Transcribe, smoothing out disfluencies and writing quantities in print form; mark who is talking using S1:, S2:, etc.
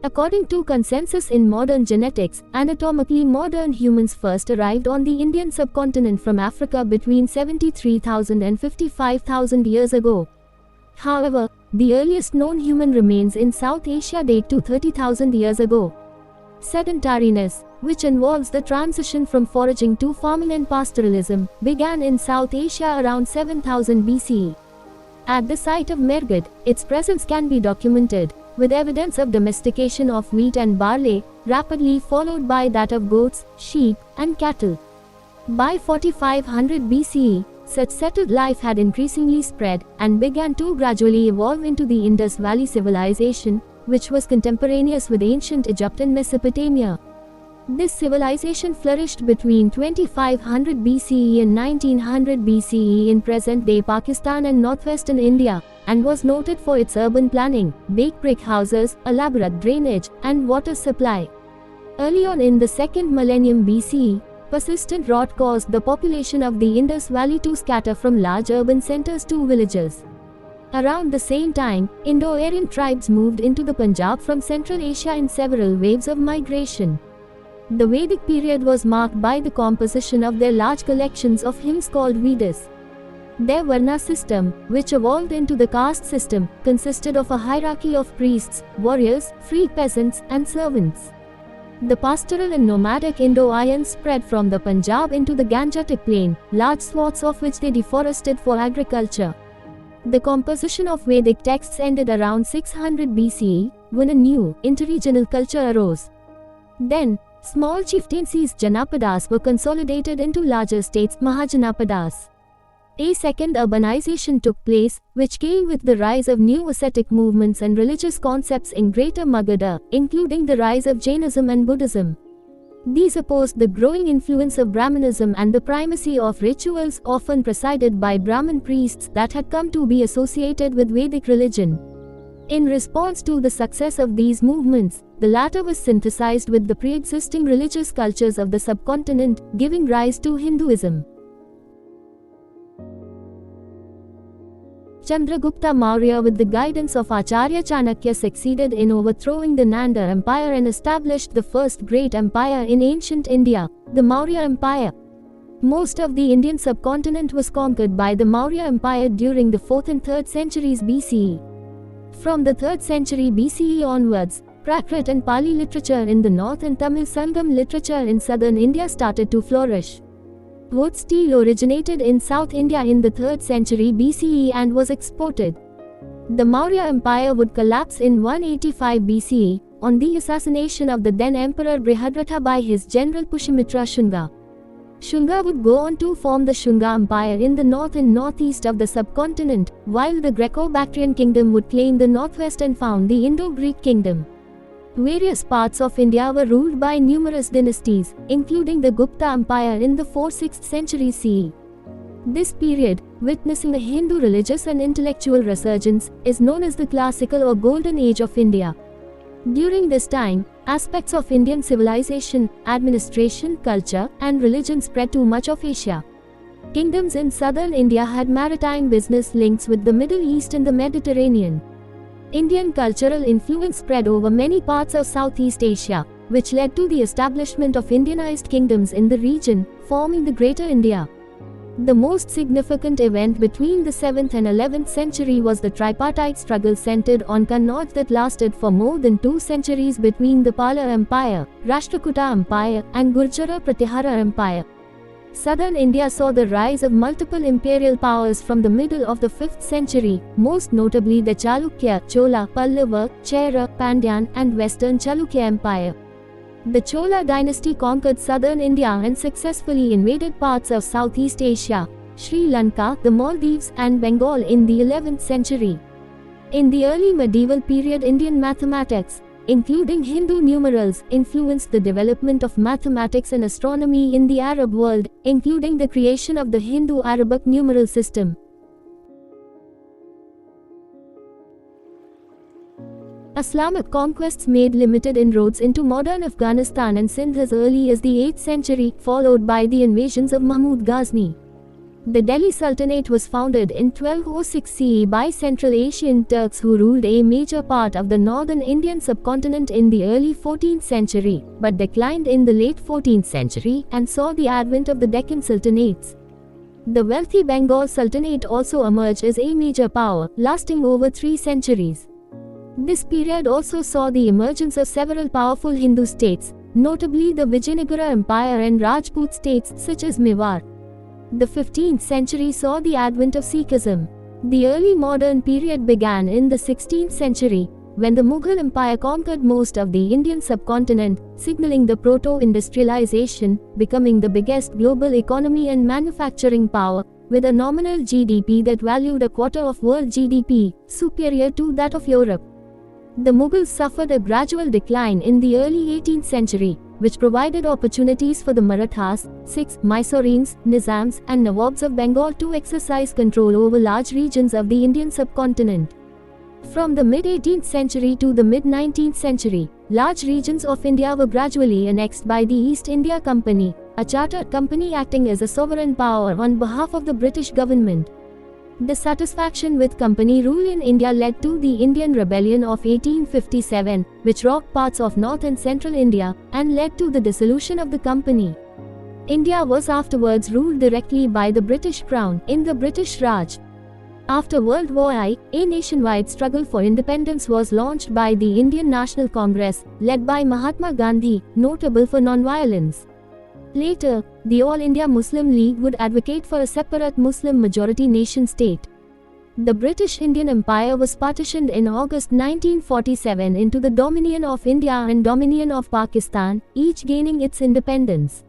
S1: According to consensus in modern genetics, anatomically modern humans first arrived on the Indian subcontinent from Africa between 73,000 and 55,000 years ago. However, the earliest known human remains in South Asia date to 30,000 years ago. Sedentariness, which involves the transition from foraging to farming and pastoralism, began in South Asia around 7000 BCE. At the site of Mehrgarh, its presence can be documented, with evidence of domestication of wheat and barley, rapidly followed by that of goats, sheep, and cattle. By 4500 BCE, such settled life had increasingly spread and began to gradually evolve into the Indus Valley civilization, which was contemporaneous with ancient Egypt and Mesopotamia. This civilization flourished between 2500 BCE and 1900 BCE in present-day Pakistan and northwestern India, and was noted for its urban planning, baked brick houses, elaborate drainage, and water supply. Early on in the second millennium BCE, persistent drought caused the population of the Indus Valley to scatter from large urban centers to villages. Around the same time, Indo-Aryan tribes moved into the Punjab from Central Asia in several waves of migration. The Vedic period was marked by the composition of their large collections of hymns called Vedas. Their Varna system, which evolved into the caste system, consisted of a hierarchy of priests, warriors, free peasants, and servants. The pastoral and nomadic Indo-Aryans spread from the Punjab into the Gangetic plain, large swaths of which they deforested for agriculture. The composition of Vedic texts ended around 600 BCE, when a new, interregional culture arose. Then, small chieftaincies Janapadas were consolidated into larger states Mahajanapadas. A second urbanization took place, which came with the rise of new ascetic movements and religious concepts in Greater Magadha, including the rise of Jainism and Buddhism. These opposed the growing influence of Brahmanism and the primacy of rituals often presided by Brahmin priests that had come to be associated with Vedic religion. In response to the success of these movements, the latter was synthesized with the pre-existing religious cultures of the subcontinent, giving rise to Hinduism. Chandragupta Maurya, with the guidance of Acharya Chanakya, succeeded in overthrowing the Nanda Empire and established the first great empire in ancient India, the Maurya Empire. Most of the Indian subcontinent was conquered by the Maurya Empire during the 4th and 3rd centuries BCE. From the 3rd century BCE onwards, Prakrit and Pali literature in the north and Tamil Sangam literature in southern India started to flourish. Wood steel originated in South India in the 3rd century BCE and was exported. The Maurya Empire would collapse in 185 BCE, on the assassination of the then Emperor Brihadratha by his general Pushyamitra Shunga. Shunga would go on to form the Shunga Empire in the north and northeast of the subcontinent, while the Greco-Bactrian kingdom would claim the northwest and found the Indo-Greek kingdom. Various parts of India were ruled by numerous dynasties, including the Gupta Empire in the 4th-6th centuries CE. This period, witnessing a Hindu religious and intellectual resurgence, is known as the Classical or Golden Age of India. During this time, aspects of Indian civilization, administration, culture, and religion spread to much of Asia. Kingdoms in southern India had maritime business links with the Middle East and the Mediterranean. Indian cultural influence spread over many parts of Southeast Asia, which led to the establishment of Indianized kingdoms in the region, forming the Greater India. The most significant event between the 7th and 11th century was the tripartite struggle centered on Kannauj that lasted for more than 2 centuries between the Pala Empire, Rashtrakuta Empire, and Gurjara Pratihara Empire. Southern India saw the rise of multiple imperial powers from the middle of the 5th century, most notably the Chalukya, Chola, Pallava, Chera, Pandyan, and Western Chalukya Empire. The Chola dynasty conquered southern India and successfully invaded parts of Southeast Asia, Sri Lanka, the Maldives, and Bengal in the 11th century. In the early medieval period, Indian mathematics, including Hindu numerals, influenced the development of mathematics and astronomy in the Arab world, including the creation of the Hindu-Arabic numeral system. Islamic conquests made limited inroads into modern Afghanistan and Sindh as early as the 8th century, followed by the invasions of Mahmud Ghazni. The Delhi Sultanate was founded in 1206 CE by Central Asian Turks who ruled a major part of the northern Indian subcontinent in the early 14th century, but declined in the late 14th century and saw the advent of the Deccan Sultanates. The wealthy Bengal Sultanate also emerged as a major power, lasting over 3 centuries. This period also saw the emergence of several powerful Hindu states, notably the Vijayanagara Empire and Rajput states such as Mewar. The 15th century saw the advent of Sikhism. The early modern period began in the 16th century, when the Mughal Empire conquered most of the Indian subcontinent, signaling the proto-industrialization, becoming the biggest global economy and manufacturing power, with a nominal GDP that valued a quarter of world GDP, superior to that of Europe. The Mughals suffered a gradual decline in the early 18th century, which provided opportunities for the Marathas, Sikhs, Mysoreans, Nizams, and Nawabs of Bengal to exercise control over large regions of the Indian subcontinent. From the mid-18th century to the mid-19th century, large regions of India were gradually annexed by the East India Company, a chartered company acting as a sovereign power on behalf of the British government. Dissatisfaction with company rule in India led to the Indian Rebellion of 1857, which rocked parts of North and Central India, and led to the dissolution of the company. India was afterwards ruled directly by the British Crown, in the British Raj. After World War I, a nationwide struggle for independence was launched by the Indian National Congress, led by Mahatma Gandhi, notable for non-violence. Later, the All India Muslim League would advocate for a separate Muslim-majority nation-state. The British Indian Empire was partitioned in August 1947 into the Dominion of India and Dominion of Pakistan, each gaining its independence.